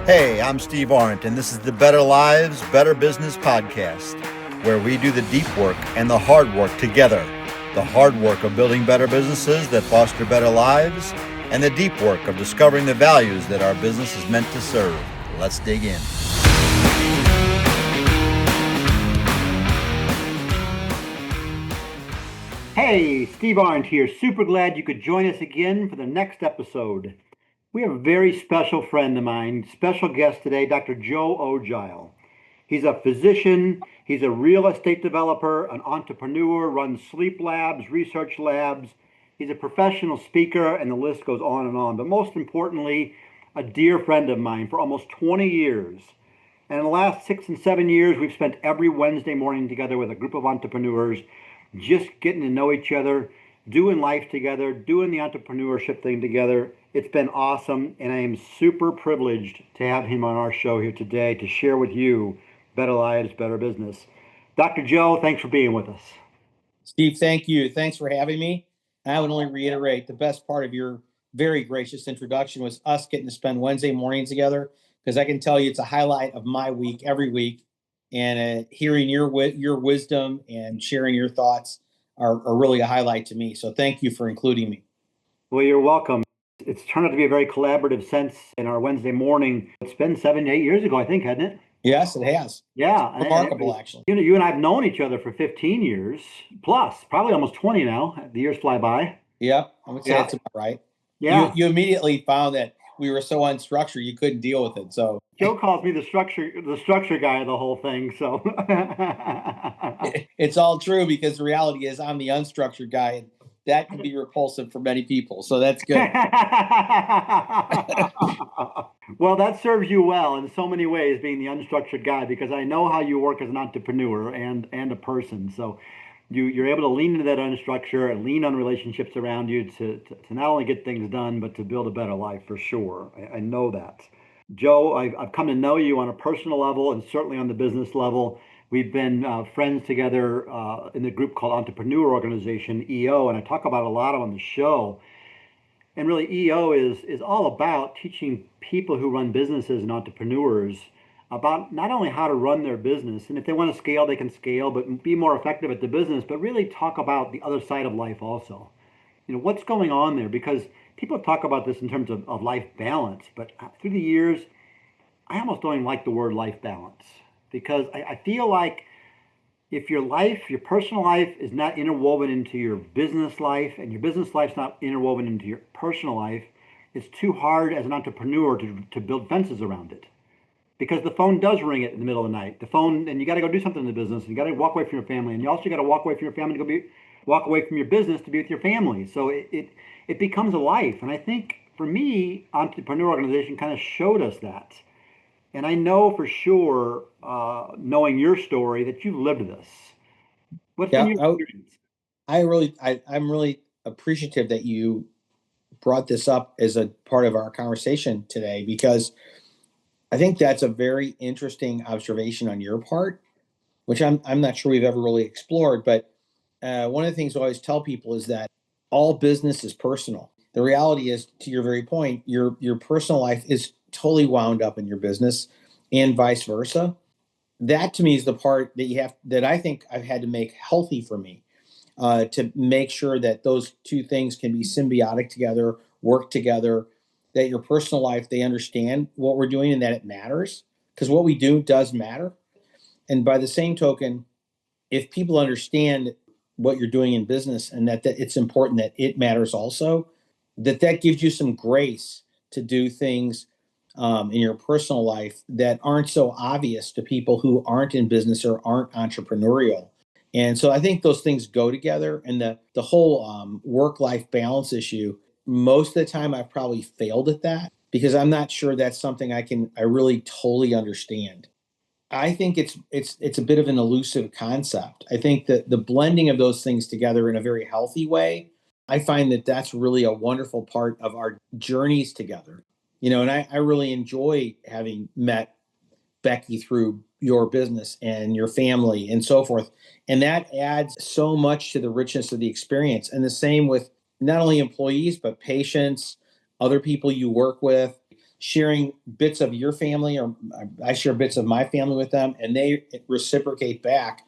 Hey, I'm Steve Arndt, and this is the Better Lives, Better Business podcast, where we do the deep work and the hard work together. The hard work of building better businesses that foster better lives, and the deep work of discovering the values that our business is meant to serve. Let's dig in. Hey, Steve Arndt here. Super glad you could join us again for the next episode. We have a very special friend of mine, special guest today, Dr. Joe Ogile. He's a physician, he's a real estate developer, an entrepreneur, runs sleep labs, research labs. He's a professional speaker, and the list goes on and on. But most importantly, a dear friend of mine for almost 20 years. And in the last 6 and 7 years, we've spent every Wednesday morning together with a group of entrepreneurs, just getting to know each other, doing life together, doing the entrepreneurship thing together. It's been awesome, and I am super privileged to have him on our show here today to share with you Better Lives, Better Business. Dr. Joe, thanks for being with us. Steve, thank you. Thanks for having me. And I would only reiterate the best part of your very gracious introduction was us getting to spend Wednesday mornings together, because I can tell you it's a highlight of my week every week. And hearing your wisdom and sharing your thoughts are really a highlight to me. So thank you for including me. Well, you're welcome. It's turned out to be a very collaborative sense in our Wednesday morning. It's been 7, 8 years ago, I think, hasn't it? Yes, it has. Yeah. Remarkable, actually. You and I have known each other for 15 years plus, probably almost 20 now. The years fly by. Yep. I would say that's about right. Yeah. You immediately found that we were so unstructured, you couldn't deal with it. So Joe calls me the structure guy of the whole thing. So it's all true, because the reality is I'm the unstructured guy, and that can be repulsive for many people. So that's good. Well, that serves you well in so many ways, being the unstructured guy, because I know how you work as an entrepreneur and a person. So you're able to lean into that unstructure and lean on relationships around you to not only get things done, but to build a better life for sure. I know that. Joe, I've come to know you on a personal level and certainly on the business level. We've been friends together in the group called Entrepreneur Organization, EO, and I talk about it a lot on the show. And really, EO is all about teaching people who run businesses and entrepreneurs about not only how to run their business, and if they want to scale, they can scale, but be more effective at the business, but really talk about the other side of life also. You know, what's going on there? Because people talk about this in terms of life balance, but through the years, I almost don't even like the word life balance, because I feel like if your personal life is not interwoven into your business life, and your business life's not interwoven into your personal life, it's too hard as an entrepreneur to build fences around it. Because the phone does ring in the middle of the night. The phone, and you got to go do something in the business, and you got to walk away from your family, and you also got to walk away from your family to walk away from your business to be with your family. So it becomes a life, and I think for me, Entrepreneur Organization kind of showed us that. And I know for sure, knowing your story, that you've lived this. What's been your experience? I'm really appreciative that you brought this up as a part of our conversation today, because I think that's a very interesting observation on your part, which I'm not sure we've ever really explored. But one of the things I always tell people is that all business is personal. The reality is, to your very point, your personal life is totally wound up in your business, and vice versa. That to me is the part that I think I've had to make healthy for me, to make sure that those two things can be symbiotic together, work together, that your personal life, they understand what we're doing and that it matters, because what we do does matter. And by the same token, if people understand what you're doing in business and that it's important that it matters also, that gives you some grace to do things in your personal life that aren't so obvious to people who aren't in business or aren't entrepreneurial. And so I think those things go together, and the whole work-life balance issue, most of the time I've probably failed at that, because I'm not sure that's something I really totally understand. I think it's a bit of an elusive concept. I think that the blending of those things together in a very healthy way, I find that that's really a wonderful part of our journeys together. You know, and I really enjoy having met Becky through your business and your family and so forth. And that adds so much to the richness of the experience. And the same with not only employees, but patients, other people you work with. sharing bits of your family, or I share bits of my family with them, and they reciprocate back.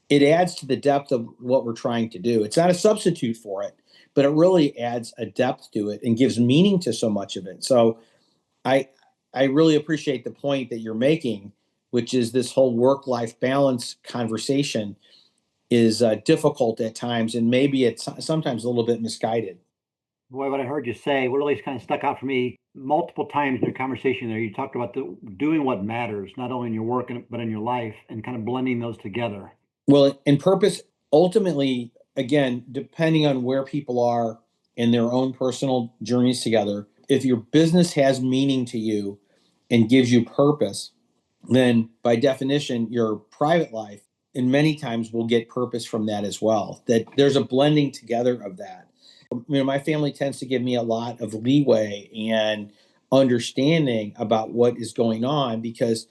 It adds to the depth of what we're trying to do. It's not a substitute for it, but it really adds a depth to it and gives meaning to so much of it. So I I really appreciate the point that you're making, which is this whole work-life balance conversation is difficult at times, and maybe it's sometimes a little bit misguided. Boy, what I heard you say, what really kind of stuck out for me multiple times in your conversation there, you talked about doing what matters, not only in your work, but in your life, and kind of blending those together. Well, in purpose, ultimately, again, depending on where people are in their own personal journeys together, if your business has meaning to you and gives you purpose, then by definition, your private life, and many times will get purpose from that as well. That there's a blending together of that. My family tends to give me a lot of leeway and understanding about what is going on because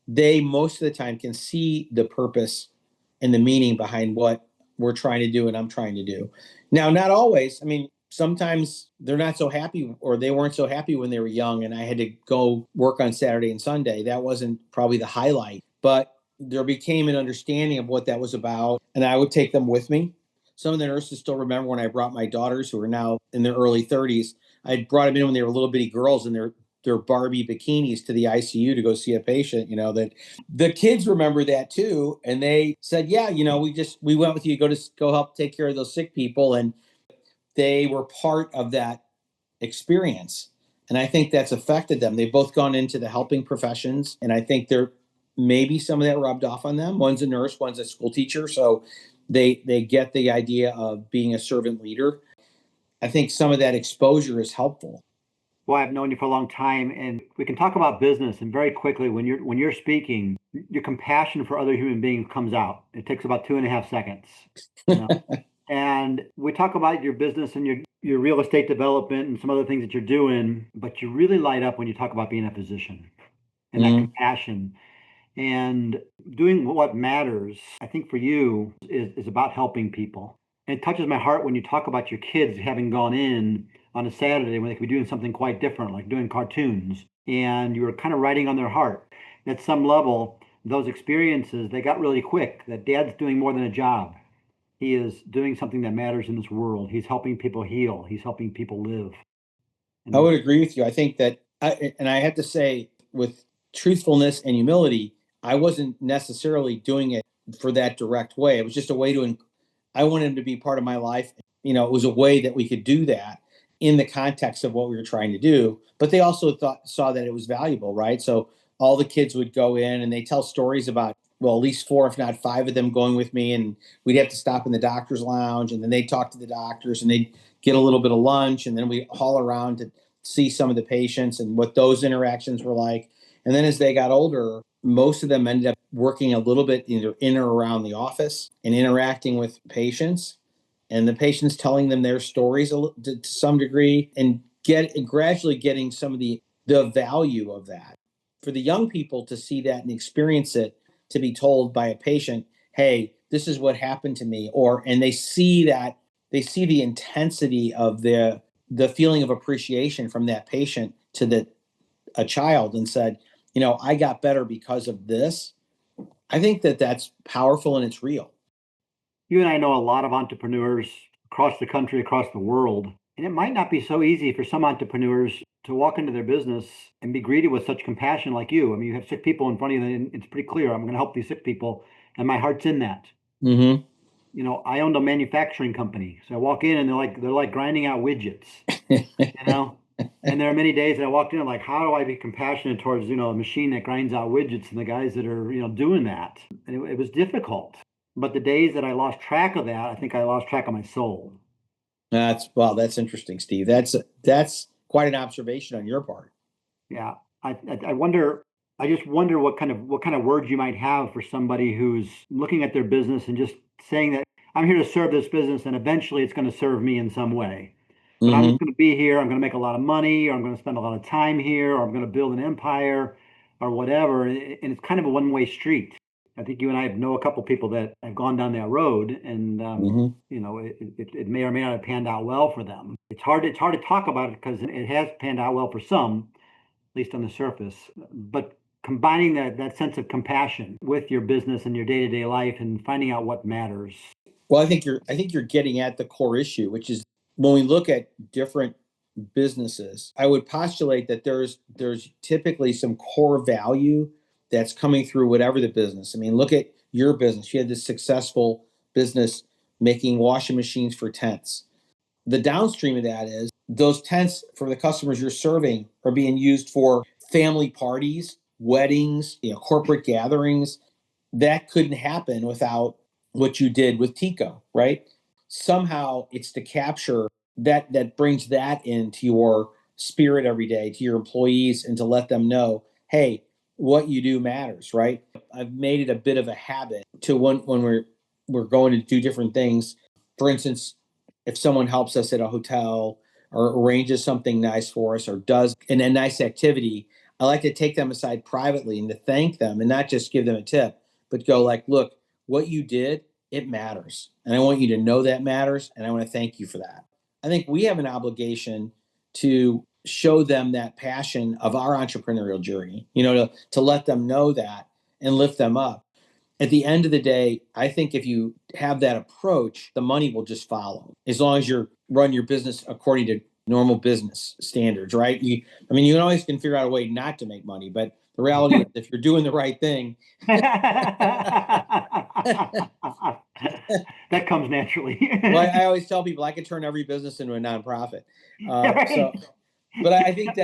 they most of the time can see the purpose and the meaning behind what we're trying to do and I'm trying to do. Now, not always. Sometimes they're not so happy or they weren't so happy when they were young and I had to go work on Saturday and Sunday. That wasn't probably the highlight, but there became an understanding of what that was about. And I would take them with me. Some of the nurses still remember when I brought my daughters, who are now in their early 30s. I brought them in when they were little bitty girls in their Barbie bikinis to the ICU to go see a patient. That the kids remember that too, and they said, "Yeah, we went with you to go help take care of those sick people," and they were part of that experience. And I think that's affected them. They've both gone into the helping professions, and I think there maybe some of that rubbed off on them. One's a nurse, one's a school teacher, so they get the idea of being a servant leader. I think some of that exposure is helpful. Well, I've known you for a long time, and we can talk about business. And very quickly, when you're speaking, your compassion for other human beings comes out. It takes about 2.5 seconds, you know. And we talk about your business and your real estate development and some other things that you're doing, but you really light up when you talk about being a physician and that compassion and doing what matters. I think for you is about helping people. And it touches my heart when you talk about your kids having gone in on a Saturday when they could be doing something quite different, like doing cartoons, and you were kind of writing on their heart. At some level, those experiences, they got really quick, that dad's doing more than a job. He is doing something that matters in this world. He's helping people heal. He's helping people live. I And would agree with you. I think that, and I have to say, with truthfulness and humility, I wasn't necessarily doing it for that direct way. It was just a way I wanted him to be part of my life. It was a way that we could do that in the context of what we were trying to do. But they also saw that it was valuable, right? So all the kids would go in and they tell stories about, well, at least 4, if not 5 of them going with me. And we'd have to stop in the doctor's lounge and then they'd talk to the doctors and they'd get a little bit of lunch. And then we haul around to see some of the patients and what those interactions were like. And then as they got older, most of them ended up working a little bit either in or around the office and interacting with patients, and the patients telling them their stories to some degree, and gradually getting some of the value of that. For the young people to see that and experience it, to be told by a patient, "Hey, this is what happened to me," and they see the intensity of the feeling of appreciation from that patient to a child and said, "I got better because of this." I think that that's powerful and it's real. you and I know a lot of entrepreneurs across the country, across the world, and it might not be so easy for some entrepreneurs to walk into their business and be greeted with such compassion like you. I mean, you have sick people in front of you, and it's pretty clear I'm going to help these sick people, and my heart's in that. Mm-hmm. I owned a manufacturing company, so I walk in and they're like grinding out widgets, you know. And there are many days that I walked in, like, how do I be compassionate towards a machine that grinds out widgets and the guys that are doing that? And it was difficult. But the days that I lost track of that, I think I lost track of my soul. That's interesting, Steve. That's quite an observation on your part. Yeah, I wonder. I just wonder what kind of words you might have for somebody who's looking at their business and just saying that I'm here to serve this business, and eventually it's going to serve me in some way. But I'm Mm-hmm. just going to be here. I'm going to make a lot of money, or I'm going to spend a lot of time here, or I'm going to build an empire, or whatever. And it's kind of a one-way street. I think you and I know a couple people that have gone down that road, and Mm-hmm. it may or may not have panned out well for them. It's hard to talk about it because it has panned out well for some, least on the surface. But combining that sense of compassion with your business and your day-to-day life and finding out what matters. Well, I think you're getting at the core issue, which is when we look at different businesses, I would postulate that there's typically some core value that's coming through whatever the business. I mean, look at your business. You had this successful business making washing machines for tents. The downstream of that is those tents for the customers you're serving are being used for family parties, weddings, corporate gatherings. That couldn't happen without what you did with Tico, right? Somehow it's to capture that brings that into your spirit every day to your employees and to let them know, hey, what you do matters, right? I've made it a bit of a habit to when we're going to do different things. For instance, if someone helps us at a hotel or arranges something nice for us or does a nice activity, I like to take them aside privately and to thank them and not just give them a tip, but go like, look, what you did, it matters. And I want you to know that matters. And I want to thank you for that. I think we have an obligation to show them that passion of our entrepreneurial journey, to let them know that and lift them up. At the end of the day, I think if you have that approach, the money will just follow as long as you run your business according to normal business standards, right? You can always figure out a way not to make money, but the reality is if you're doing the right thing, that comes naturally. well, I always tell people I could turn every business into a nonprofit. Right. But I think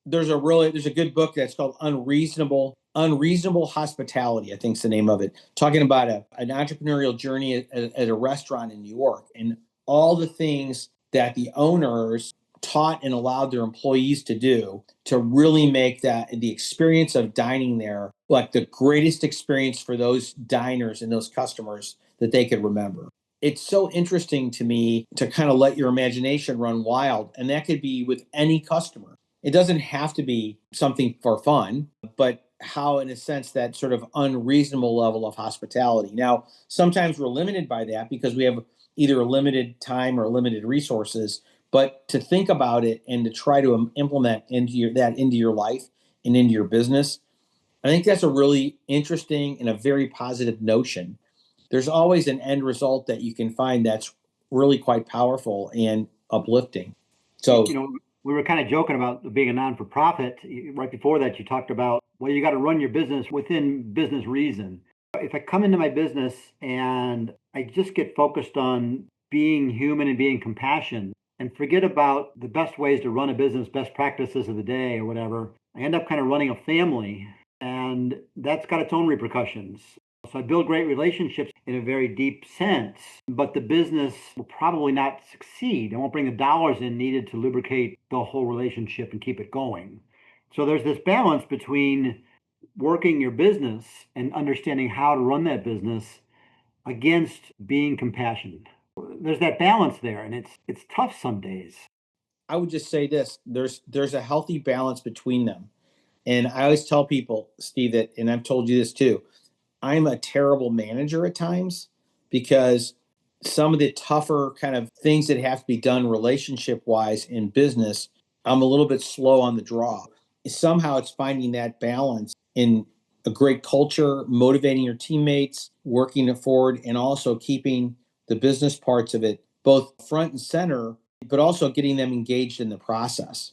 there's a good book that's called Unreasonable Hospitality. I think is the name of it, talking about an entrepreneurial journey at a restaurant in New York and all the things that the owners taught and allowed their employees to do to really make that the experience of dining there like the greatest experience for those diners and those customers that they could remember. It's so interesting to me to kind of let your imagination run wild. And that could be with any customer. It doesn't have to be something for fun, but how, in a sense, that sort of unreasonable level of hospitality. Now, sometimes we're limited by that because we have either a limited time or limited resources. But to think about it and to try to implement into your life and into your business, I think that's a really interesting and a very positive notion. There's always an end result that you can find that's really quite powerful and uplifting. So, We were kind of joking about being a non-for-profit. Right before that, you talked about, well, you got to run your business within business reason. If I come into my business and I just get focused on being human and being compassionate and forget about the best ways to run a business, best practices of the day or whatever, I end up kind of running a family, and that's got its own repercussions. So I build great relationships in a very deep sense, but the business will probably not succeed. I won't bring the dollars in needed to lubricate the whole relationship and keep it going. So there's this balance between working your business and understanding how to run that business against being compassionate. There's that balance there, and it's tough some days. I would just say this: there's a healthy balance between them. And I always tell people, Steve, that, and I've told you this too, I'm a terrible manager at times because some of the tougher kind of things that have to be done relationship wise in business, I'm a little bit slow on the draw. Somehow it's finding that balance in a great culture, motivating your teammates, working it forward, and also keeping the business parts of it both front and center, but also getting them engaged in the process.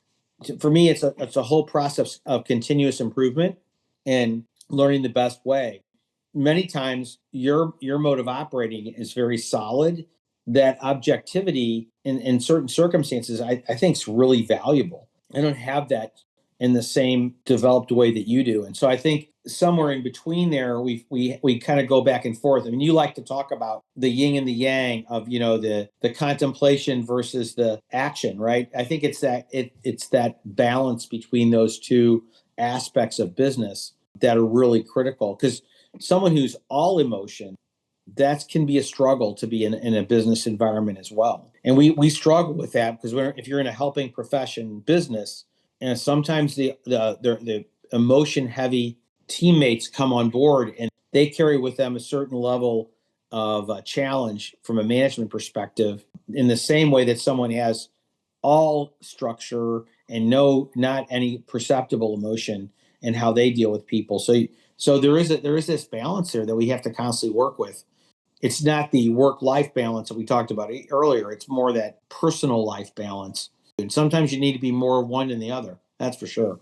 For me, it's a whole process of continuous improvement and learning the best way. Many times your mode of operating is very solid. That objectivity in certain circumstances, I think is really valuable. I don't have that in the same developed way that you do. And so I think somewhere in between there, we kind of go back and forth. I mean, you like to talk about the yin and the yang of, the contemplation versus the action, right? I think it's that balance between those two aspects of business that are really critical, because someone who's all emotion, that can be a struggle to be in a business environment as well. And we struggle with that because if you're in a helping profession business, and sometimes the emotion heavy teammates come on board and they carry with them a certain level of challenge from a management perspective, in the same way that someone has all structure and not any perceptible emotion in how they deal with people. So there is this balance there that we have to constantly work with. It's not the work-life balance that we talked about earlier. It's more that personal life balance. And sometimes you need to be more one than the other. That's for sure.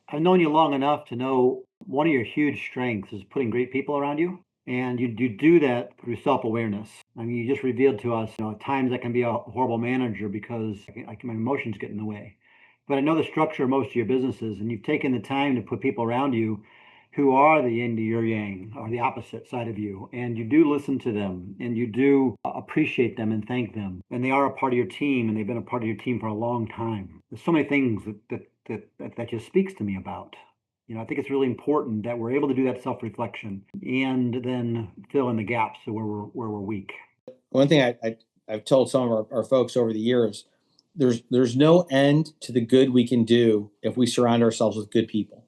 I've known you long enough to know one of your huge strengths is putting great people around you. And you do that through self-awareness. I mean, you just revealed to us, at times I can be a horrible manager because my emotions get in the way. But I know the structure of most of your businesses, and you've taken the time to put people around you who are the yin to your yang, or the opposite side of you. And you do listen to them, and you do appreciate them and thank them. And they are a part of your team, and they've been a part of your team for a long time. There's so many things that just speaks to me about. I think it's really important that we're able to do that self-reflection and then fill in the gaps where we're weak. One thing I've told some of our folks over the years, there's no end to the good we can do if we surround ourselves with good people.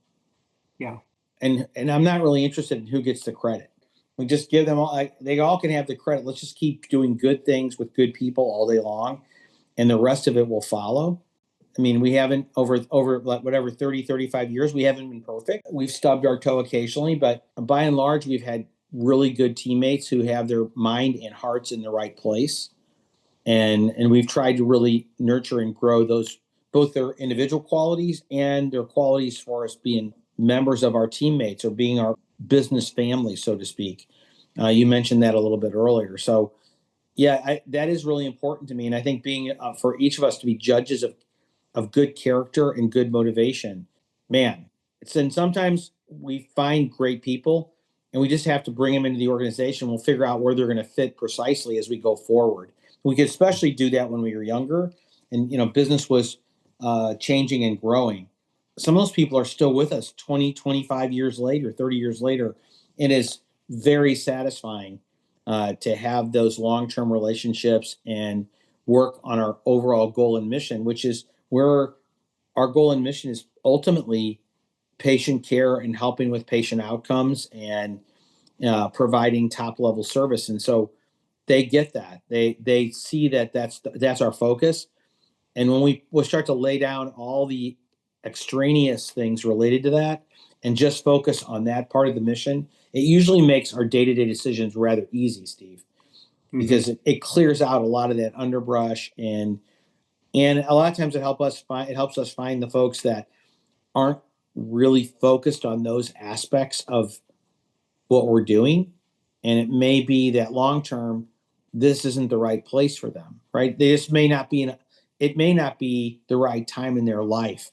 Yeah. And I'm not really interested in who gets the credit. We just give them all, they all can have the credit. Let's just keep doing good things with good people all day long, and the rest of it will follow. I mean, we haven't over whatever 30, 35 years, we haven't been perfect. We've stubbed our toe occasionally, but by and large, we've had really good teammates who have their mind and hearts in the right place. And we've tried to really nurture and grow those, both their individual qualities and their qualities for us being members of our teammates or being our business family, so to speak. You mentioned that a little bit earlier. So yeah, that is really important to me. And I think being for each of us to be judges of good character and good motivation, man, and sometimes we find great people and we just have to bring them into the organization. We'll figure out where they're going to fit precisely as we go forward. We could especially do that when we were younger and, business was changing and growing. Some of those people are still with us 20, 25 years later, 30 years later. It is very satisfying to have those long-term relationships and work on our overall goal and mission, which is where our goal and mission is ultimately patient care and helping with patient outcomes and providing top level service. And so they get that. They see that that's our focus. And when we start to lay down all the extraneous things related to that and just focus on that part of the mission, it usually makes our day-to-day decisions rather easy, Steve, because it clears out a lot of that underbrush and a lot of times it helps us find the folks that aren't really focused on those aspects of what we're doing. And it may be that long term, this isn't the right place for them, right? It may not be the right time in their life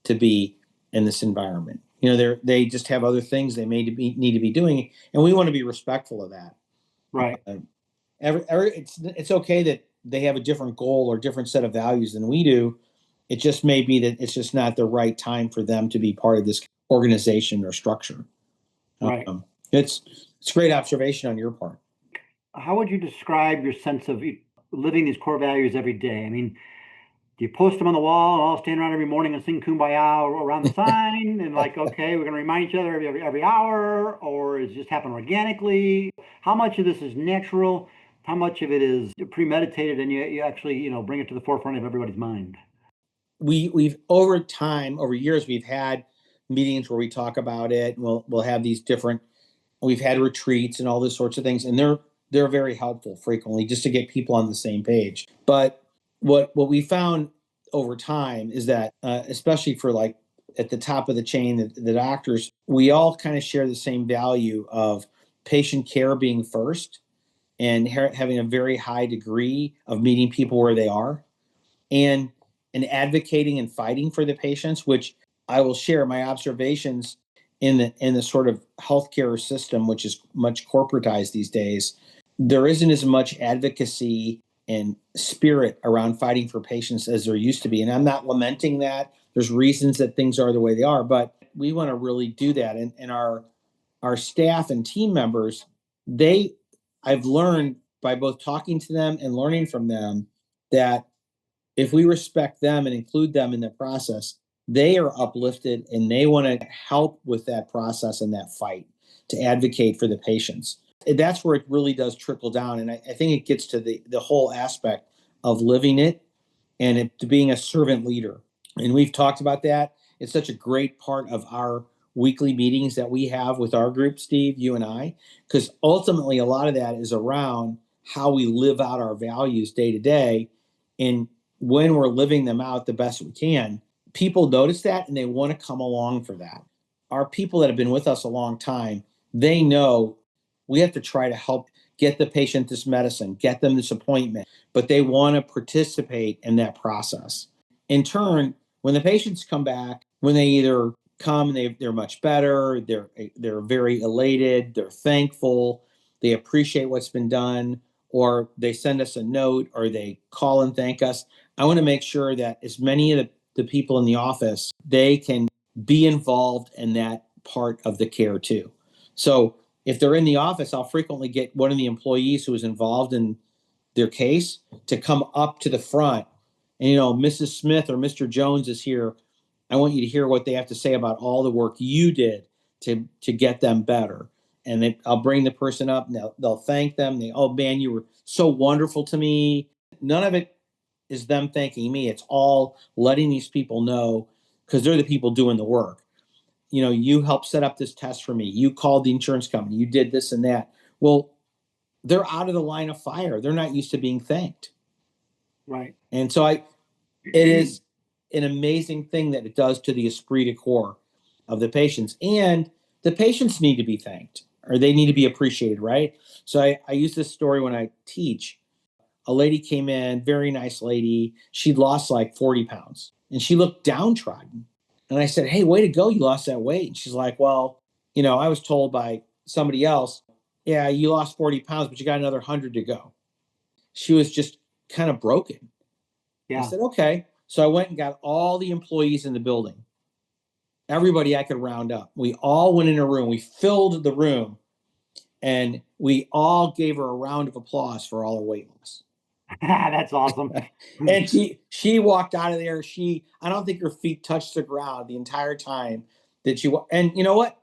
to be in this environment. They just have other things they need to be doing, and we want to be respectful of that. Right. It's okay that they have a different goal or different set of values than we do. It just may be that it's just not the right time for them to be part of this organization or structure. Right. It's a great observation on your part. How would you describe your sense of living these core values every day? I mean, do you post them on the wall and all stand around every morning and sing Kumbaya around the sign and okay, we're going to remind each other every hour, or is it just happen organically? How much of this is natural? How much of it is premeditated and you actually, bring it to the forefront of everybody's mind? We've over time, over years, we've had meetings where we talk about it. We'll have these different, we've had retreats and all those sorts of things, and they're very helpful frequently just to get people on the same page. But what we found over time is that, especially for like at the top of the chain, the doctors, we all kind of share the same value of patient care being first and having a very high degree of meeting people where they are and advocating and fighting for the patients, which I will share my observations in the sort of healthcare system, which is much corporatized these days. There isn't as much advocacy and spirit around fighting for patients as there used to be. And I'm not lamenting that. There's reasons that things are the way they are, but we want to really do that. And our staff and team members, I've learned by both talking to them and learning from them that if we respect them and include them in the process, they are uplifted and they want to help with that process and that fight to advocate for the patients. And that's where it really does trickle down. And I think it gets to the whole aspect of living it and to being a servant leader. And we've talked about that. It's such a great part of our weekly meetings that we have with our group, Steve, you and I, because ultimately a lot of that is around how we live out our values day to day. And when we're living them out the best we can, people notice that and they want to come along for that. Our people that have been with us a long time, they know we have to try to help get the patient this medicine, get them this appointment, but they want to participate in that process. In turn, when the patients come back, when they either come and they're much better, they're very elated, they're thankful, they appreciate what's been done, or they send us a note or they call and thank us. I want to make sure that as many of the people in the office, they can be involved in that part of the care too. So if they're in the office, I'll frequently get one of the employees who is involved in their case to come up to the front. And, Mrs. Smith or Mr. Jones is here. I want you to hear what they have to say about all the work you did to get them better. And I'll bring the person up and they'll thank them. Oh man, you were so wonderful to me. None of it is them thanking me. It's all letting these people know, because they're the people doing the work. You helped set up this test for me. You called the insurance company. You did this and that. Well, they're out of the line of fire. They're not used to being thanked. Right. And so it is an amazing thing that it does to the esprit de corps of the patients. And the patients need to be thanked, or they need to be appreciated, right? So I use this story when I teach. A lady came in, very nice lady. She'd lost like 40 pounds and she looked downtrodden. And I said, "Hey, way to go. You lost that weight." And she's like, "Well, I was told by somebody else, yeah, you lost 40 pounds, but you got another 100 to go." She was just kind of broken. Yeah. I said, "Okay." So I went and got all the employees in the building, everybody I could round up. We all went in a room. We filled the room and we all gave her a round of applause for all her weight loss. That's awesome. And she walked out of there. I don't think her feet touched the ground the entire time that and you know what?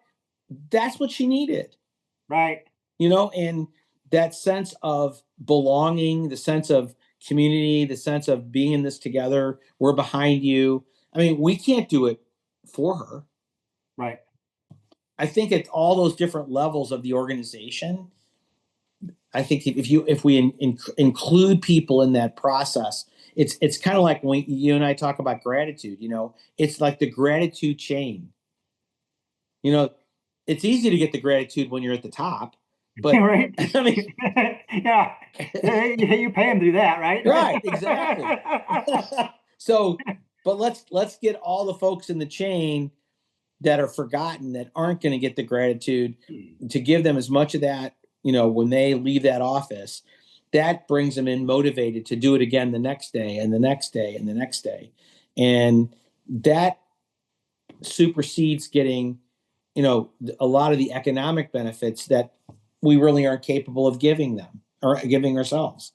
That's what she needed. Right. And that sense of belonging, the sense of community, the sense of being in this together, we're behind you. I mean, we can't do it for her. Right. I think at all those different levels of the organization, I think if we include people in that process, it's kind of like when you and I talk about gratitude. It's like the gratitude chain. It's easy to get the gratitude when you're at the top, but Right. I mean, yeah, you pay them to do that, right? Right, exactly. So, but let's get all the folks in the chain that are forgotten, that aren't going to get the gratitude, to give them as much of that, when they leave that office. That brings them in motivated to do it again the next day and the next day and the next day. And that supersedes getting, a lot of the economic benefits that we really aren't capable of giving them or giving ourselves.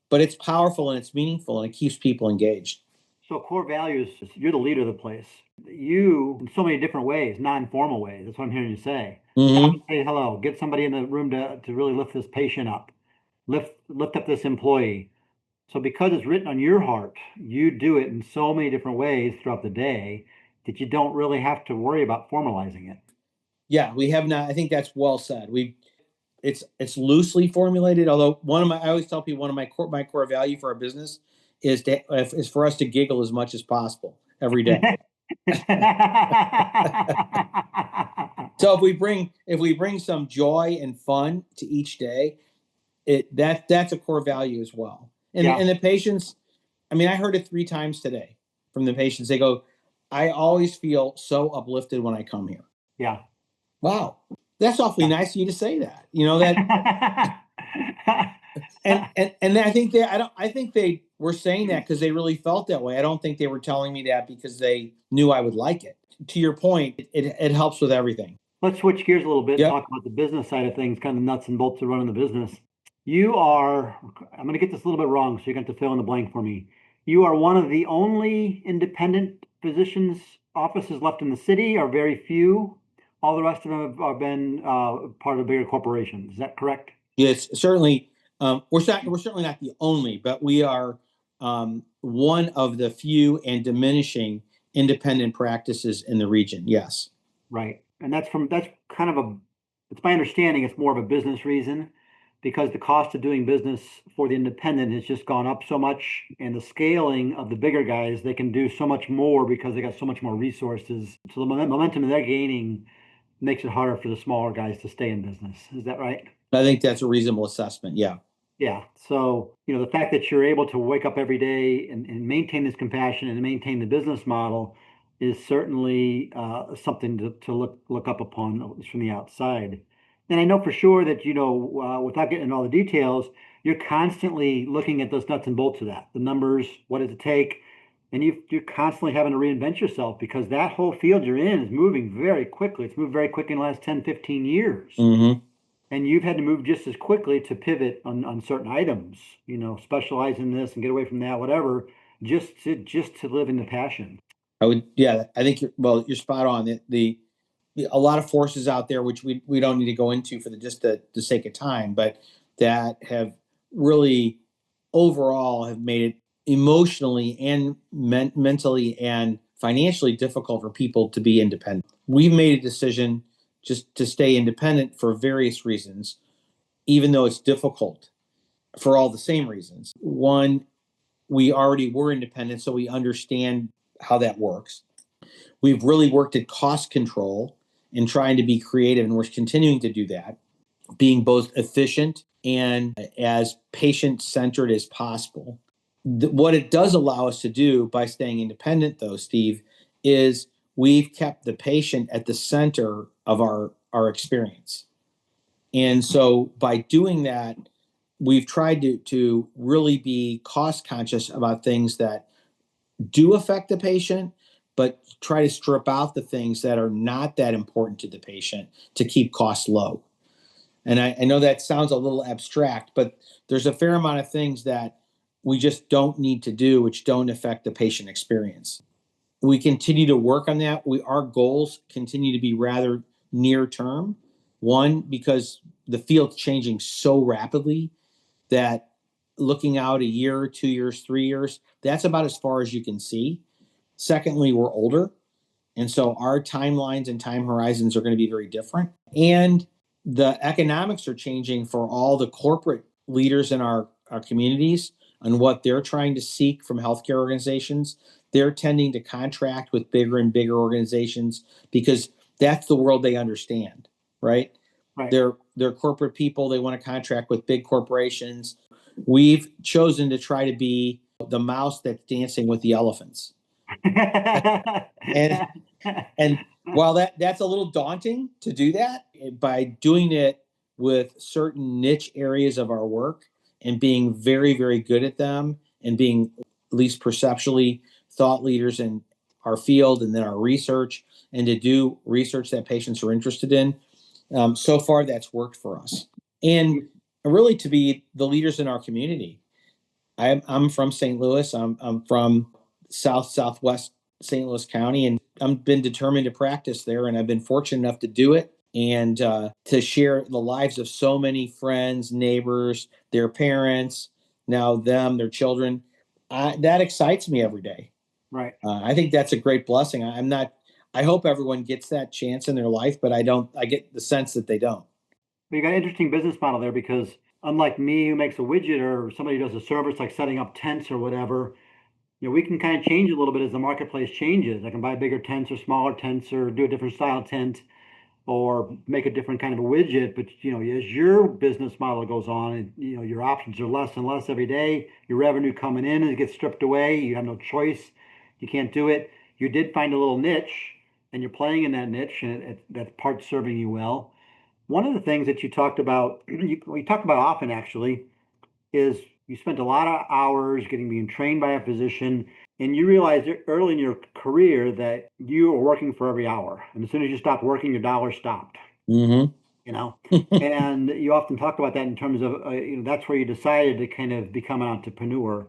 But it's powerful and it's meaningful and it keeps people engaged. So core values, you're the leader of the place. You, in so many different ways, non-formal ways. That's what I'm hearing you say. Mm-hmm. Say hello. Get somebody in the room to really lift this patient up. Lift up this employee. So because it's written on your heart, you do it in so many different ways throughout the day that you don't really have to worry about formalizing it. Yeah, we have not. I think that's well said. It's loosely formulated. Although I always tell people, one of my core value for our business is for us to giggle as much as possible every day. So if we bring some joy and fun to each day, that's a core value as well. And Yeah. and the patients, I mean, I heard it 3 times today from the patients. They go, "I always feel so uplifted when I come here." Yeah. Wow, that's awfully nice of you to say that. And I think I think they were saying that because they really felt that way. I don't think they were telling me that because they knew I would like it. To your point, it helps with everything. Let's switch gears a little bit and Yep. talk about the business side of things, kind of nuts and bolts of running the business. I'm going to get this a little bit wrong, so you're going to have to fill in the blank for me. You are one of the only independent physicians offices left in the city, or very few. All the rest of them have been part of bigger corporations. Is that correct? Yes, certainly. We're certainly not the only, but we are one of the few and diminishing independent practices in the region. Yes. Right. And that's kind of it's my understanding it's more of a business reason because the cost of doing business for the independent has just gone up so much and the scaling of the bigger guys, they can do so much more because they got so much more resources. So the momentum they're gaining makes it harder for the smaller guys to stay in business. Is that right? I think that's a reasonable assessment. Yeah. Yeah. So, the fact that you're able to wake up every day and maintain this compassion and maintain the business model is certainly something to look up upon, at least from the outside. And I know for sure that, without getting into all the details, you're constantly looking at those nuts and bolts of that, the numbers, what does it take? And you're constantly having to reinvent yourself because that whole field you're in is moving very quickly. It's moved very quickly in the last 10, 15 years. Mm-hmm. And you've had to move just as quickly to pivot on certain items, specialize in this and get away from that, whatever, just to live in the passion. Yeah, I think you're spot on. A lot of forces out there, which we don't need to go into for the sake of time, but that have really overall have made it emotionally and mentally and financially difficult for people to be independent. We've made a decision just to stay independent for various reasons, even though it's difficult for all the same reasons. One, we already were independent, so we understand how that works. We've really worked at cost control and trying to be creative, and we're continuing to do that, being both efficient and as patient-centered as possible. What it does allow us to do by staying independent, though, Steve, is we've kept the patient at the center of our experience. And so by doing that, we've tried to really be cost conscious about things that do affect the patient, but try to strip out the things that are not that important to the patient to keep costs low. And I know that sounds a little abstract, but there's a fair amount of things that we just don't need to do, which don't affect the patient experience. We continue to work on that. Our goals continue to be rather near term. One, because the field's changing so rapidly that looking out a year, 2 years, 3 years, that's about as far as you can see. Secondly, we're older. And so our timelines and time horizons are going to be very different. And the economics are changing for all the corporate leaders in our communities and what they're trying to seek from healthcare organizations. They're tending to contract with bigger and bigger organizations because that's the world they understand, right? Right. They're corporate people. They want to contract with big corporations. We've chosen to try to be the mouse that's dancing with the elephants. and and while that's a little daunting to do that, by doing it with certain niche areas of our work and being very, very good at them and being at least perceptually thought leaders in our field and then our research and to do research that patients are interested in, so far that's worked for us. And really to be the leaders in our community. I'm from St. Louis. I'm from southwest St. Louis County, and I've been determined to practice there, and I've been fortunate enough to do it and to share the lives of so many friends, neighbors, their parents, now them, their children. That excites me every day. Right. I think that's a great blessing. I hope everyone gets that chance in their life, but I get the sense that they don't. But you got an interesting business model there because unlike me who makes a widget or somebody who does a service like setting up tents or whatever, we can kind of change a little bit as the marketplace changes. I can buy bigger tents or smaller tents or do a different style tent or make a different kind of a widget. But as your business model goes on, and your options are less and less every day. Your revenue coming in and it gets stripped away. You have no choice. You can't do it. You did find a little niche, and you're playing in that niche, and that part's serving you well. One of the things that you talked about, we talk about often actually, is you spent a lot of hours being trained by a physician, and you realized early in your career that you were working for every hour. And as soon as you stopped working, your dollar stopped. Mm-hmm. And you often talk about that in terms of, that's where you decided to kind of become an entrepreneur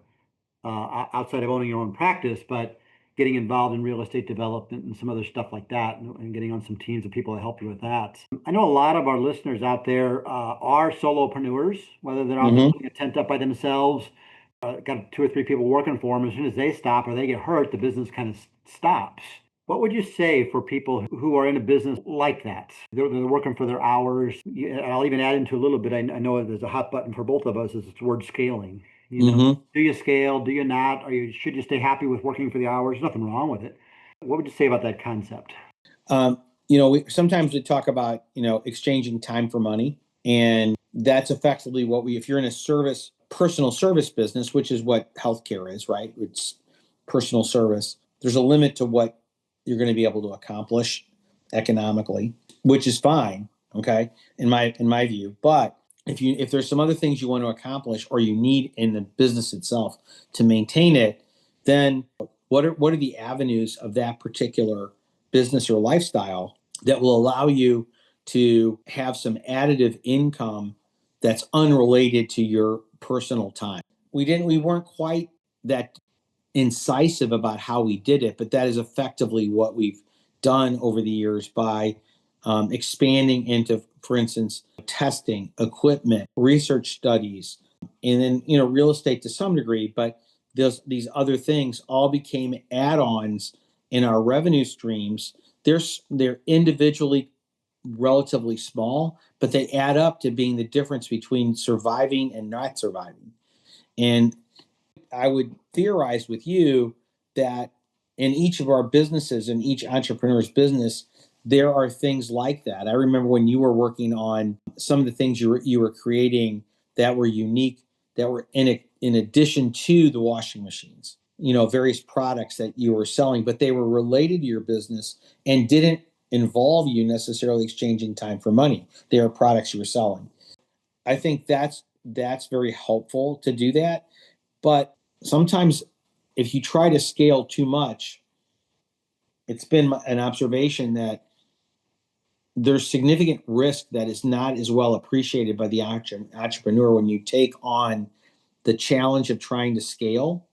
outside of owning your own practice, but getting involved in real estate development and some other stuff like that, and getting on some teams of people to help you with that. I know a lot of our listeners out there are solopreneurs, whether they're out there putting a tent up by themselves got two or three people working for them. As soon as they stop or they get hurt, the business kind of stops. What would you say for people who are in a business like that? They're working for their hours. I'll even add into a little bit. I know there's a hot button for both of us. Is it's word scaling. Mm-hmm. Do you scale? Do you not? Should you stay happy with working for the hours? Nothing wrong with it. What would you say about that concept? Sometimes we talk about, exchanging time for money. And that's effectively if you're in a personal service business, which is what healthcare is, right? It's personal service. There's a limit to what you're going to be able to accomplish economically, which is fine. Okay. In my view, but if there's some other things you want to accomplish or you need in the business itself to maintain it, then what are the avenues of that particular business or lifestyle that will allow you to have some additive income that's unrelated to your personal time? We weren't quite that incisive about how we did it, but that is effectively what we've done over the years by expanding into, for instance, testing, equipment, research studies, and then real estate to some degree. But these other things all became add-ons in our revenue streams. They're individually relatively small, but they add up to being the difference between surviving and not surviving. And I would theorize with you that in each of our businesses, in each entrepreneur's business, there are things like that. I remember when you were working on some of the things you were creating that were unique, that were in addition to the washing machines, various products that you were selling, but they were related to your business and didn't involve you necessarily exchanging time for money. They are products you were selling. I think that's very helpful to do that. But sometimes if you try to scale too much, it's been an observation that there's significant risk that is not as well appreciated by the entrepreneur when you take on the challenge of trying to scale.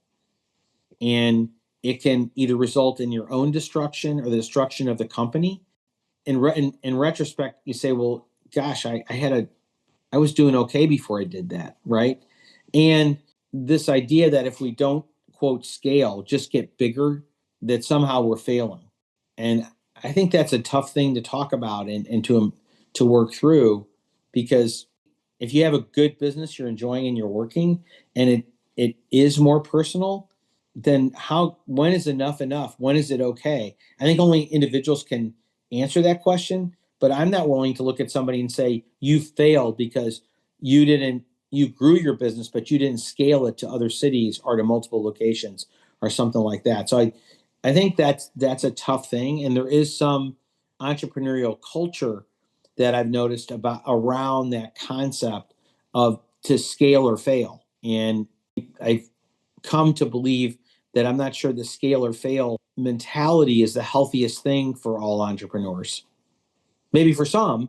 And it can either result in your own destruction or the destruction of the company. In retrospect, you say, well, gosh, I was doing okay before I did that, right? And this idea that if we don't, quote, scale, just get bigger, that somehow we're failing. And I think that's a tough thing to talk about and to work through, because if you have a good business you're enjoying and you're working and it is more personal, then when is enough enough? When is it okay? I think only individuals can answer that question, but I'm not willing to look at somebody and say you failed because you grew your business, but you didn't scale it to other cities or to multiple locations or something like that. So I think that's a tough thing. And there is some entrepreneurial culture that I've noticed around that concept of to scale or fail. And I've come to believe that I'm not sure the scale or fail mentality is the healthiest thing for all entrepreneurs. Maybe for some,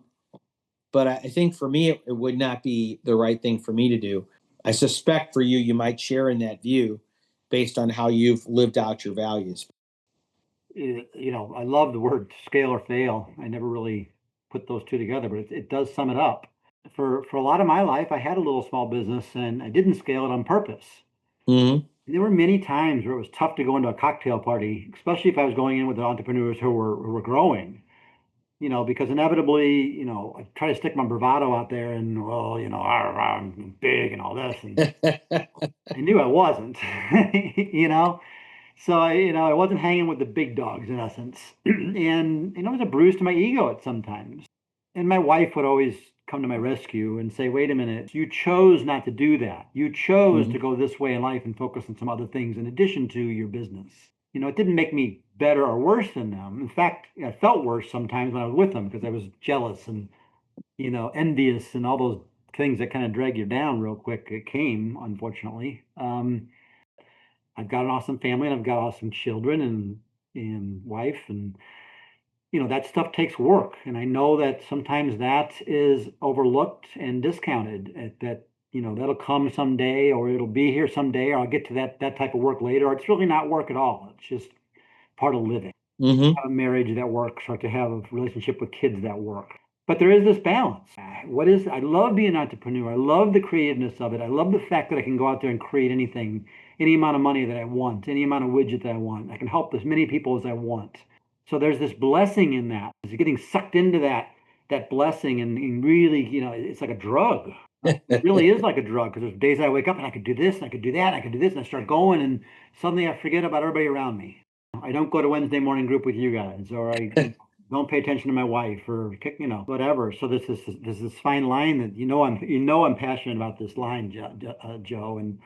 but I think for me, it would not be the right thing for me to do. I suspect for you, you might share in that view based on how you've lived out your values. I love the word scale or fail. I never really put those two together, but it does sum it up. For a lot of my life, I had a little small business and I didn't scale it on purpose. Mm-hmm. There were many times where it was tough to go into a cocktail party, especially if I was going in with the entrepreneurs who were growing. Because inevitably, I try to stick my bravado out there and, well, I'm big and all this, and I knew I wasn't, So I wasn't hanging with the big dogs in essence, and it was a bruise to my ego at sometimes. And my wife would always come to my rescue and say, "Wait a minute, you chose not to do that. You chose Mm-hmm. to go this way in life and focus on some other things in addition to your business." It didn't make me better or worse than them. In fact, I felt worse sometimes when I was with them because I was jealous and envious and all those things that kind of drag you down real quick. It came, unfortunately. I've got an awesome family and I've got awesome children and wife, and that stuff takes work. And I know that sometimes that is overlooked and discounted. That that'll come someday, or it'll be here someday, or I'll get to that type of work later. Or it's really not work at all. It's just part of living. Mm-hmm. Have a marriage that works, or to have a relationship with kids that work. But there is this balance. I love being an entrepreneur. I love the creativeness of it. I love the fact that I can go out there and create anything, any amount of money that I want, any amount of widget that I want. I can help as many people as I want. So there's this blessing in that. You're getting sucked into that blessing and really, it's like a drug. It really is like a drug because there's days I wake up and I could do this and I could do that and I could do this and I start going and suddenly I forget about everybody around me. I don't go to Wednesday morning group with you guys, or I don't pay attention to my wife, or whatever. So there's this fine line that I'm passionate about this line, Joe, and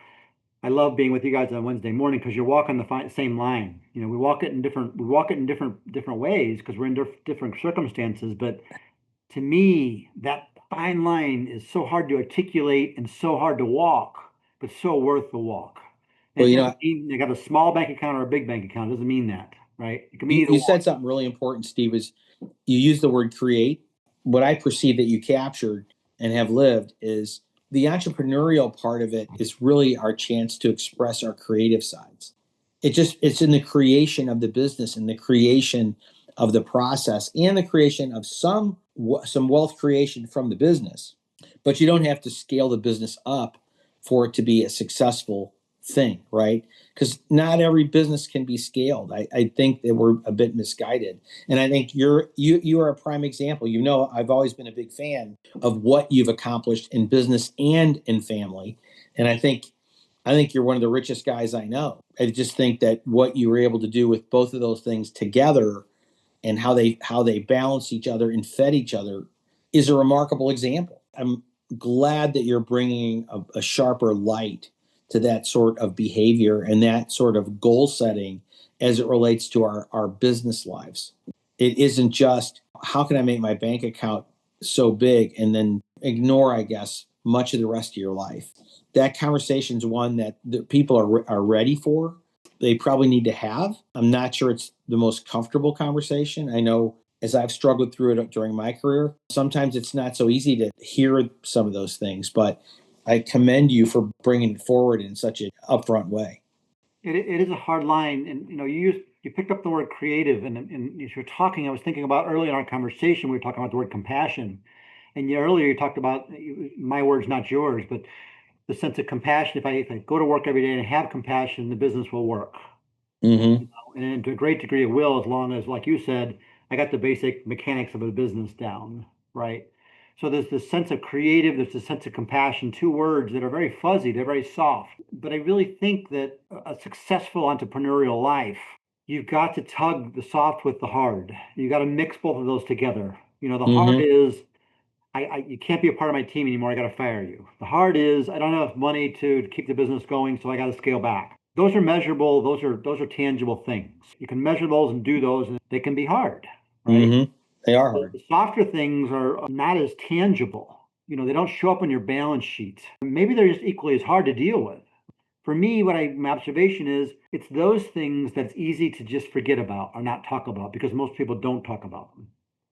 I love being with you guys on Wednesday morning because you're walking the same line. We walk it in different ways because we're in different circumstances, but to me, that fine line is so hard to articulate and so hard to walk, but so worth the walk. Well, It doesn't mean you got a small bank account or a big bank account. It doesn't mean that, right? It can mean either you one. said something really important, Steve, is you use the word create. What I perceive that you captured and have lived is the entrepreneurial part of it is really our chance to express our creative sides. It's in the creation of the business and the creation of the process and the creation of some wealth creation from the business. But you don't have to scale the business up for it to be a successful thing, right? Because not every business can be scaled. I think that we're a bit misguided, and I think you are a prime example. I've always been a big fan of what you've accomplished in business and in family, and I think you're one of the richest guys I know. I just think that what you were able to do with both of those things together and how they balance each other and fed each other is a remarkable example. I'm glad that you're bringing a sharper light to that sort of behavior and that sort of goal setting as it relates to our business lives. It isn't just how can I make my bank account so big and then ignore, I guess, much of the rest of your life. That conversation is one that the people are ready for. They probably need to have. I'm not sure it's the most comfortable conversation. I know as I've struggled through it during my career, sometimes it's not so easy to hear some of those things, but I commend you for bringing it forward in such an upfront way. It is a hard line, and you picked up the word creative, and as you're talking, I was thinking about early in our conversation, we were talking about the word compassion, and earlier you talked about my words, not yours, but the sense of compassion. If I go to work every day and have compassion, the business will work. Mm-hmm. And to a great degree it will, as long as, like you said, I got the basic mechanics of a business down, right? So there's this sense of creative, there's this sense of compassion, two words that are very fuzzy, they're very soft. But I really think that a successful entrepreneurial life, you've got to tug the soft with the hard. You got to mix both of those together. The hard Mm-hmm. is you can't be a part of my team anymore. I got to fire you. The hard is I don't have enough money to keep the business going, so I got to scale back. Those are measurable. Those are tangible things. You can measure those and do those, and they can be hard, right? Mm-hmm. They are The hard. softer things are not as tangible. They don't show up on your balance sheet. Maybe they're just equally as hard to deal with. For me, my observation is it's those things that's easy to just forget about or not talk about because most people don't talk about them.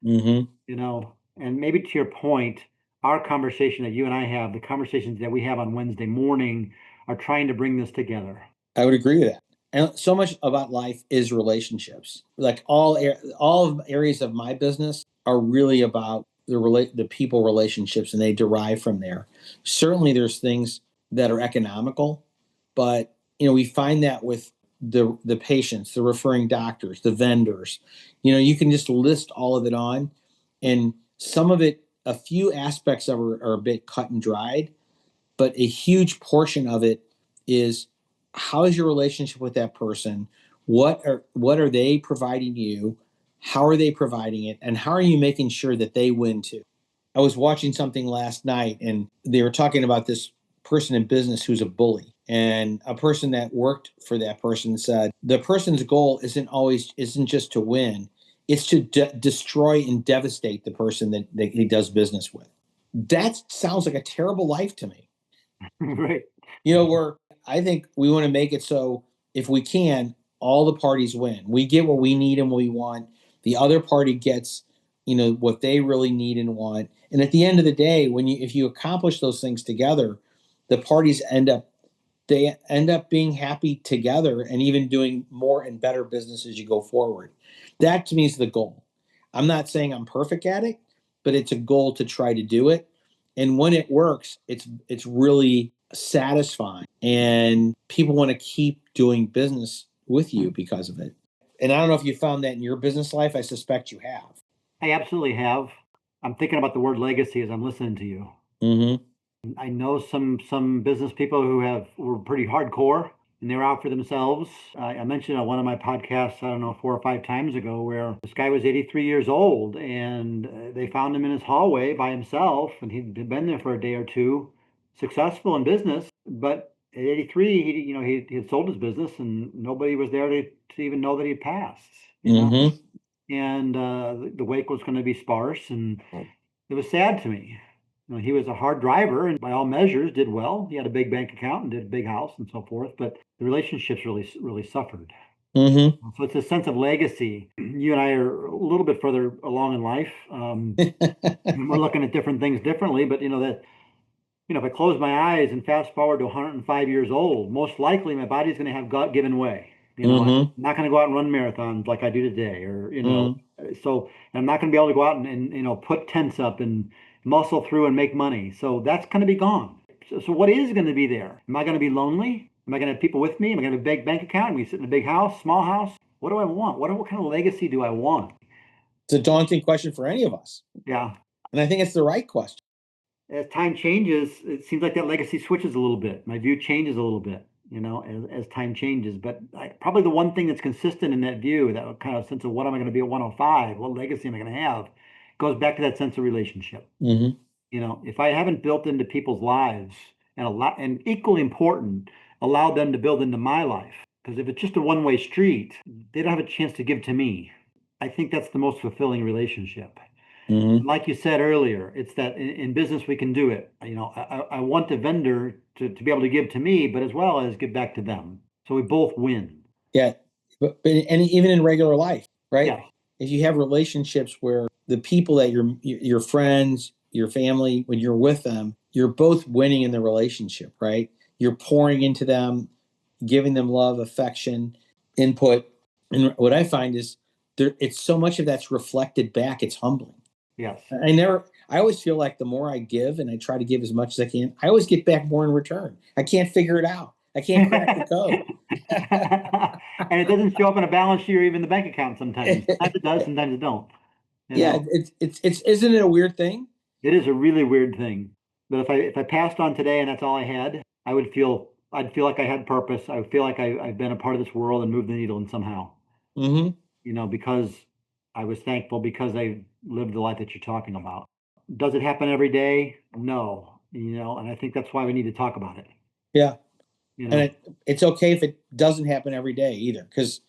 Mm-hmm. And maybe to your point, our conversation that you and I have, the conversations that we have on Wednesday morning are trying to bring this together. I would agree with that. And so much about life is relationships. Like all areas of my business are really about the people relationships, and they derive from there. Certainly, there's things that are economical, but we find that with the patients, the referring doctors, the vendors. You can just list all of it on, and some of it, a few aspects of it are a bit cut and dried, but a huge portion of it is how is your relationship with that person? What are they providing you? How are they providing it? And how are you making sure that they win too? I was watching something last night and they were talking about this person in business who's a bully. And a person that worked for that person said the person's goal isn't just to win, it's to destroy and devastate the person that he does business with. That sounds like a terrible life to me. Right. Where I think we want to make it so if we can, all the parties win. We get what we need and what we want. The other party gets, what they really need and want. And at the end of the day, if you accomplish those things together, the parties end up being happy together and even doing more and better business as you go forward. That to me is the goal. I'm not saying I'm perfect at it, but it's a goal to try to do it. And when it works, it's really satisfying, and people want to keep doing business with you because of it. And I don't know if you found that in your business life. I suspect you have. I absolutely have. I'm thinking about the word legacy as I'm listening to you. Mm-hmm. I know some business people who were pretty hardcore and they were out for themselves. I mentioned on one of my podcasts, I don't know, 4 or 5 times ago, where this guy was 83 years old and they found him in his hallway by himself, and he'd been there for a day or two, successful in business, but at 83, he had sold his business and nobody was there to even know that he'd passed. Mm-hmm. And the wake was going to be sparse, and it was sad to me. He was a hard driver and by all measures did well. He had a big bank account and did a big house and so forth, but the relationships really suffered. Mm-hmm. So it's a sense of legacy. You and I are a little bit further along in life. And we're looking at different things differently, but if I close my eyes and fast forward to 105 years old, most likely my body's going to have given way. I'm not going to go out and run marathons like I do today, or so I'm not going to be able to go out and put tents up and muscle through and make money. So that's going to be gone. So what is going to be there? Am I going to be lonely? Am I going to have people with me? Am I going to have a big bank account? Am I going to sit in a big house, small house? What do I want? What kind of legacy do I want? It's a daunting question for any of us. Yeah. And I think it's the right question. As time changes, it seems like that legacy switches a little bit. My view changes a little bit, as time changes. But probably the one thing that's consistent in that view, that kind of sense of what am I going to be at 105? What legacy am I going to have? Goes back to that sense of relationship. Mm-hmm. If I haven't built into people's lives and equally important, allow them to build into my life. Because if it's just a one-way street, they don't have a chance to give to me. I think that's the most fulfilling relationship. Mm-hmm. Like you said earlier, it's that in business we can do it. I want the vendor to be able to give to me, but as well as give back to them. So we both win. Yeah. But and even in regular life, right? Yeah. If you have relationships where the people that your friends, your family, when you're with them, you're both winning in the relationship, right? You're pouring into them, giving them love, affection, input. And what I find is it's so much of that's reflected back. It's humbling. Yes. I always feel like the more I give and I try to give as much as I can, I always get back more in return. I can't figure it out. I can't crack the code. And it doesn't show up in a balance sheet or even the bank account sometimes. Sometimes it does, sometimes it don't. Yeah, it's isn't it a weird thing? It is a really weird thing. But if I passed on today and that's all I had, I'd feel like I had purpose. I would feel like I've been a part of this world and moved the needle in somehow. Mm-hmm. Because I was thankful because I lived the life that you're talking about. Does it happen every day? No. And I think that's why we need to talk about it. Yeah. And it's okay if it doesn't happen every day either, because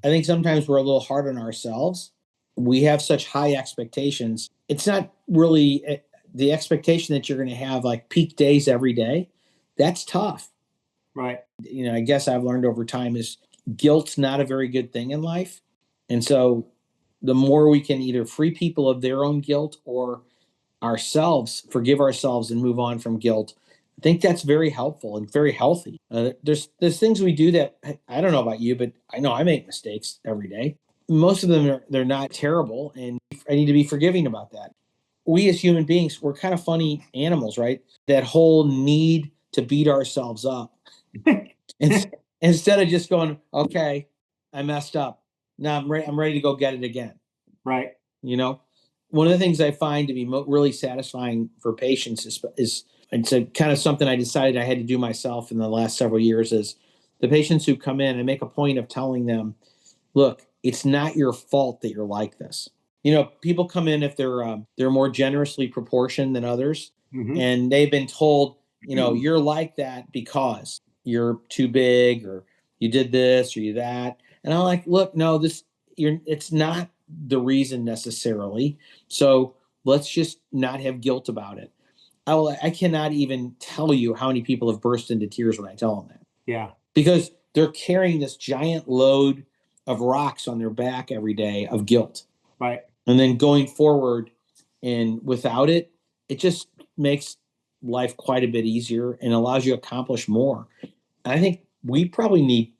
I think sometimes we're a little hard on ourselves. We have such high expectations. It's not really the expectation that you're going to have like peak days every day. That's tough. Right. I guess I've learned over time is guilt's not a very good thing in life. And so the more we can either free people of their own guilt or ourselves, forgive ourselves and move on from guilt, I think that's very helpful and very healthy. There's things we do that I don't know about you, but I know I make mistakes every day. Most of them they're not terrible, and I need to be forgiving about that. We as human beings, we're kind of funny animals, right? That whole need to beat ourselves up instead of just going, okay, I messed up. Now I'm ready to go get it again. Right. One of the things I find to be really satisfying for patients is it's a kind of something I decided I had to do myself in the last several years is the patients who come in, and make a point of telling them, look, it's not your fault that you're like this. People come in if they're more generously proportioned than others, and they've been told, you're like that because you're too big or you did this or you that. And I'm like, look, no, it's not the reason necessarily. So let's just not have guilt about it. I cannot even tell you how many people have burst into tears when I tell them that. Yeah. Because they're carrying this giant load of rocks on their back every day of guilt. Right. And then going forward and without it, it just makes life quite a bit easier and allows you to accomplish more. And I think we probably need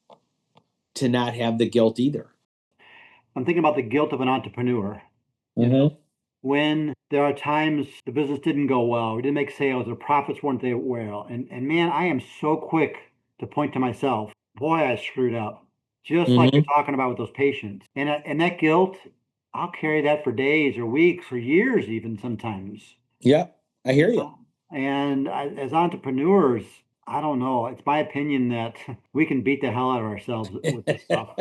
to not have the guilt either. I'm thinking about the guilt of an entrepreneur. Mm-hmm. When There are times the business didn't go well. We didn't make sales. The profits weren't there well. And man, I am so quick to point to myself. Boy, I screwed up. Just like you're Hmm. talking about with those patients. And that guilt, I'll carry that for days or weeks or years even sometimes. Yeah, I hear You you. know? And as entrepreneurs, I don't know. It's my opinion that we can beat the hell out of ourselves with this stuff.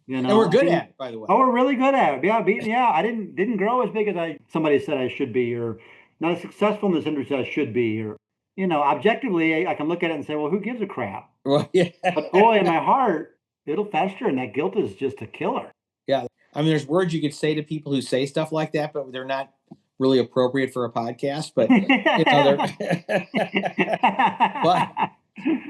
You And we're know, good at it, by the way. oh, we're really good at it. Yeah. I didn't grow as big as somebody said I should be, or not as successful in this industry as I should be, or objectively, I can look at it and say, well, who gives a crap? Well, yeah. But boy, in my heart, it'll fester, and that guilt is just a killer. Yeah. I mean, there's words you could say to people who say stuff like that, but they're not really appropriate for a podcast. But they're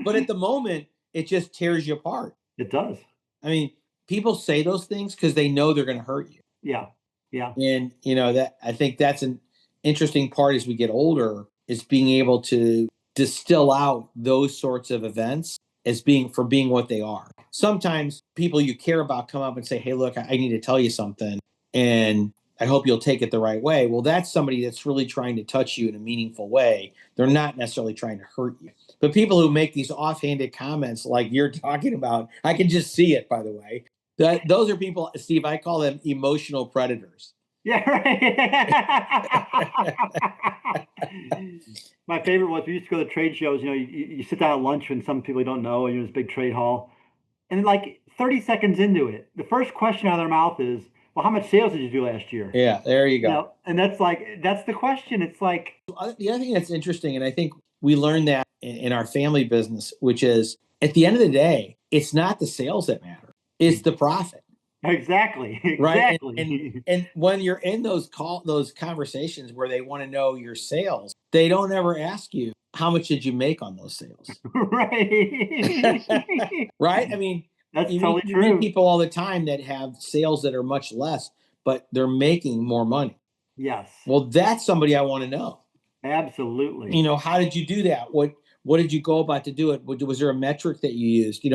but at the moment, it just tears you apart. It does. I mean, people say those things because they know they're going to hurt you. Yeah. Yeah. And that I think that's an interesting part as we get older is being able to distill out those sorts of events as being what they are. Sometimes people you care about come up and say, "Hey, look, I need to tell you something, and I hope you'll take it the right way." Well, that's somebody that's really trying to touch you in a meaningful way. They're not necessarily trying to hurt you. But people who make these offhanded comments like you're talking about, I can just see it, by the way. Those are people, Steve, I call them emotional predators. Yeah, right. My favorite was we used to go to trade shows. You sit down at lunch when some people you don't know, and you're in this big trade hall, and like 30 seconds into it, the first question out of their mouth is, "Well, how much sales did you do last year?" Yeah, there you go. And that's the question. It's like The other thing that's interesting, and I think we learned that in our family business, which is at the end of the day, it's not the sales that matter; it's the profit. exactly, Right. exactly. And when you're in those conversations where they want to know your sales, they don't ever ask you how much did you make on those sales. Right. Right. I mean, That's totally you meet true. people all the time that have sales that are much less, but they're making more money. Yes, Well, that's somebody I want to know. absolutely. How did you do that? What did you go about to do it? Was there a metric that you used?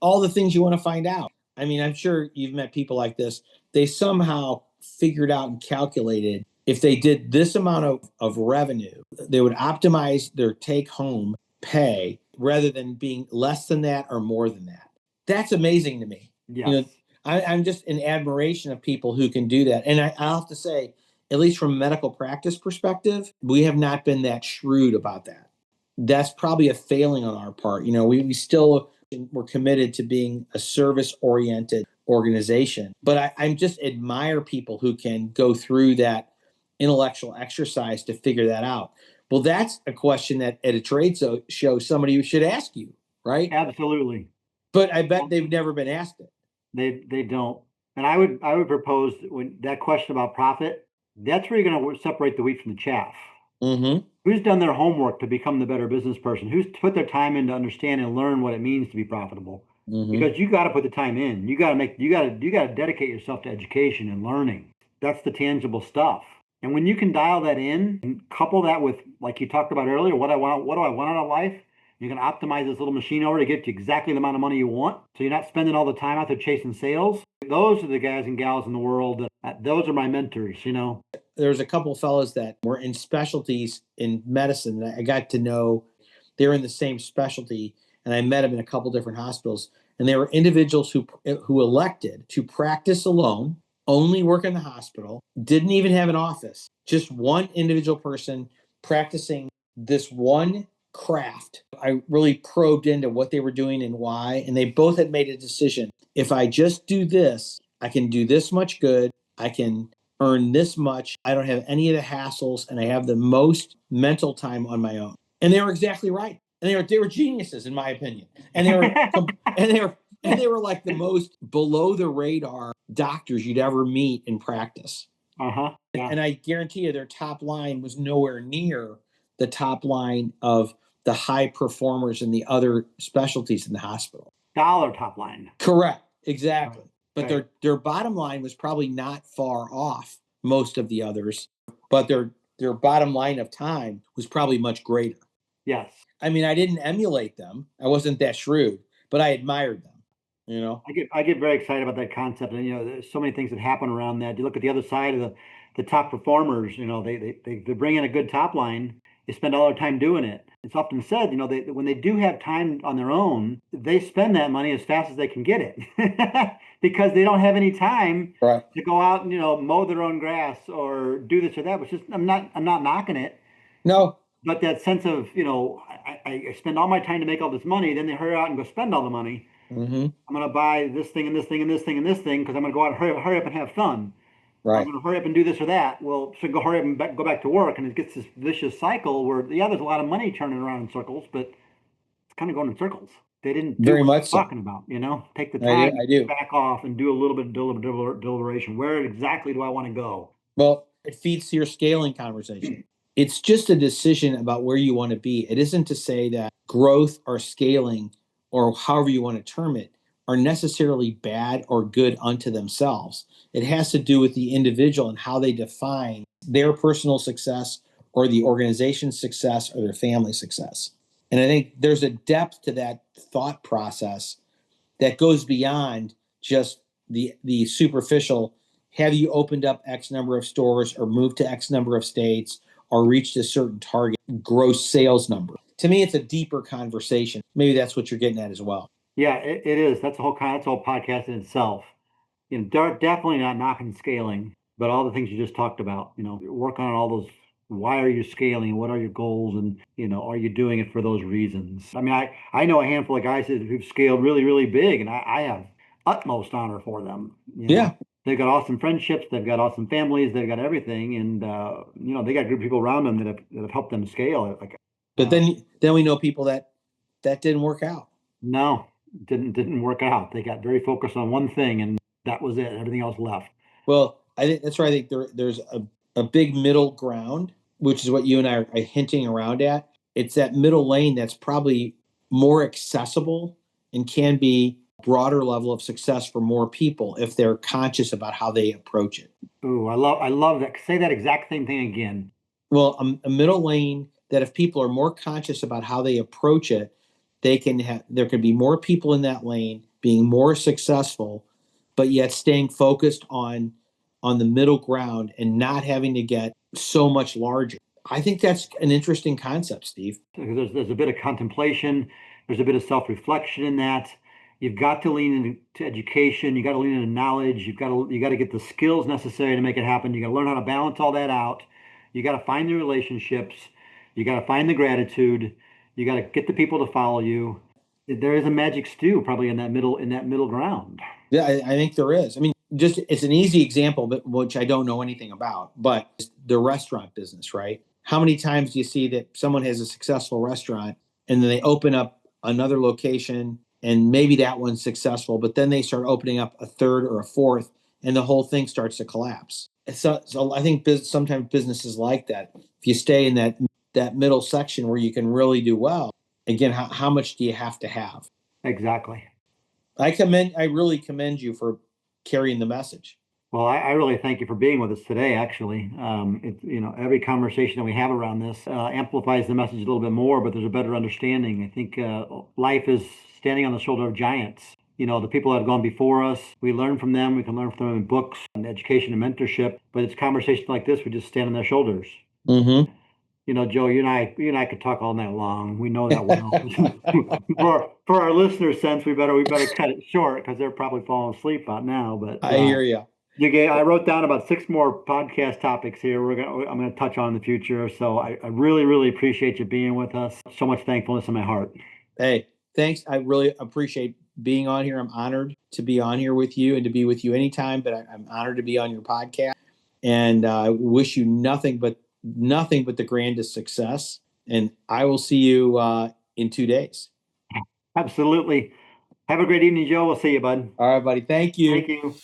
All the things you want to find out. I mean, I'm sure you've met people like this. They somehow figured out and calculated if they did this amount of revenue, they would optimize their take home pay rather than being less than that or more than that. That's amazing to me. Yes. I'm just in admiration of people who can do that. And I'll have to say, at least from a medical practice perspective, we have not been that shrewd about that. That's probably a failing on our part. We still we're committed to being a service oriented organization, but I just admire people who can go through that intellectual exercise to figure that out. Well, that's a question that at a trade show somebody should ask you, right? Absolutely. But I bet they've never been asked it. They don't. And I would propose when that question about profit, that's where you're going to separate the wheat from the chaff. Mm-hmm. Who's done their homework to become the better business person? Who's put their time in to understand and learn what it means to be profitable? Mm-hmm. Because you got to put the time in. You got to dedicate yourself to education and learning. That's the tangible stuff. And when you can dial that in and couple that with, like you talked about earlier, what do I want out of life? You can optimize this little machine over to get you exactly the amount of money you want. So you're not spending all the time out there chasing sales. Those are the guys and gals in the world those are my mentors. There's a couple of fellows that were in specialties in medicine that I got to know. They were in the same specialty, and I met them in a couple different hospitals. And they were individuals who elected to practice alone, only work in the hospital, didn't even have an office, just one individual person practicing this one craft. I really probed into what they were doing and why, and they both had made a decision. If I just do this, I can do this much good. I can earn this much. I don't have any of the hassles, and I have the most mental time on my own. And they were exactly right. And they were geniuses, in my opinion. And they were like the most below the radar doctors you'd ever meet in practice. Uh-huh. Yeah. And I guarantee you, their top line was nowhere near the top line of the high performers in the other specialties in the hospital. Dollar top line. Correct. Exactly. But Right. their bottom line was probably not far off most of the others, but their bottom line of time was probably much greater. Yes. I mean, I didn't emulate them. I wasn't that shrewd, but I admired them. I get very excited about that concept, and there's so many things that happen around that. You look at the other side of the top performers, they bring in a good top line. They spend all their time doing it. It's often said, when they do have time on their own, they spend that money as fast as they can get it because they don't have any time Right. to go out and, mow their own grass or do this or that, which is, I'm not knocking it. No. But that sense of, I spend all my time to make all this money, then they hurry out and go spend all the money. Mm-hmm. I'm going to buy this thing and this thing and this thing and this thing because I'm going to go out and hurry up and have fun. I'm Right. going to hurry up and do this or that. Well, so go hurry up and go back to work, and it gets this vicious cycle where, there's a lot of money turning around in circles, but it's kind of going in circles. They didn't do Very what much they're so. talking about, Take the time, I do. back off, and do a little bit of deliberation. Where exactly do I want to go? Well, it feeds to your scaling conversation. It's just a decision about where you want to be. It isn't to say that growth or scaling, or however you want to term it, are necessarily bad or good unto themselves. It has to do with the individual and how they define their personal success or the organization's success or their family success. And I think there's a depth to that thought process that goes beyond just the superficial. Have you opened up X number of stores or moved to X number of states or reached a certain target gross sales number? To me, it's a deeper conversation. Maybe that's what you're getting at as well. Yeah, it is. That's that's a whole podcast in itself. Definitely not knocking scaling, but all the things you just talked about, work on all those. Why are you scaling? What are your goals? And, are you doing it for those reasons? I mean, I know a handful of guys who've scaled really, really big, and I have utmost honor for them. Yeah. They've got awesome friendships. They've got awesome families. They've got everything. And, they got a group of people around them that have helped them scale. But then we know people that didn't work out. No, didn't work out. They got very focused on one thing, and that was it. Everything else left. Well, I think that's where I think there's a big middle ground, which is what you and I are hinting around at. It's that middle lane that's probably more accessible and can be broader level of success for more people if they're conscious about how they approach it. Ooh, I love that. Say that exact same thing again. Well, a middle lane that if people are more conscious about how they approach it, there can be more people in that lane being more successful, but yet staying focused on the middle ground and not having to get so much larger. I think that's an interesting concept, Steve. There's a bit of contemplation. There's a bit of self-reflection in that. You've got to lean into education. You got to lean into knowledge. You got to get the skills necessary to make it happen. You got to learn how to balance all that out. You got to find the relationships. You got to find the gratitude. You got to get the people to follow you. There is a magic stew probably in that middle ground. Yeah, I think there is. I mean, just it's an easy example, but which I don't know anything about, but the restaurant business, right? How many times do you see that someone has a successful restaurant and then they open up another location and maybe that one's successful, but then they start opening up a third or a fourth and the whole thing starts to collapse. So I think sometimes businesses like that. If you stay in that middle section where you can really do well, again, how much do you have to have? Exactly. I really commend you for carrying the message. Well, I really thank you for being with us today. Actually, every conversation that we have around this amplifies the message a little bit more, but there's a better understanding. I think life is standing on the shoulder of giants. The people that have gone before us, we learn from them. We can learn from them in books and education and mentorship. But it's conversations like this, we just stand on their shoulders. Mm-hmm. Joe, you and I could talk all night long. We know that well. for our listeners' sense, we better cut it short because they're probably falling asleep about now. But I hear you. I wrote down about 6 more podcast topics here. I'm gonna touch on in the future. So I really, really appreciate you being with us. So much thankfulness in my heart. Hey, thanks. I really appreciate being on here. I'm honored to be on here with you and to be with you anytime. But I'm honored to be on your podcast, and I wish you nothing but the grandest success. And I will see you in 2 days. Absolutely. Have a great evening, Joe. We'll see you, bud. All right, buddy. Thank you. Thank you.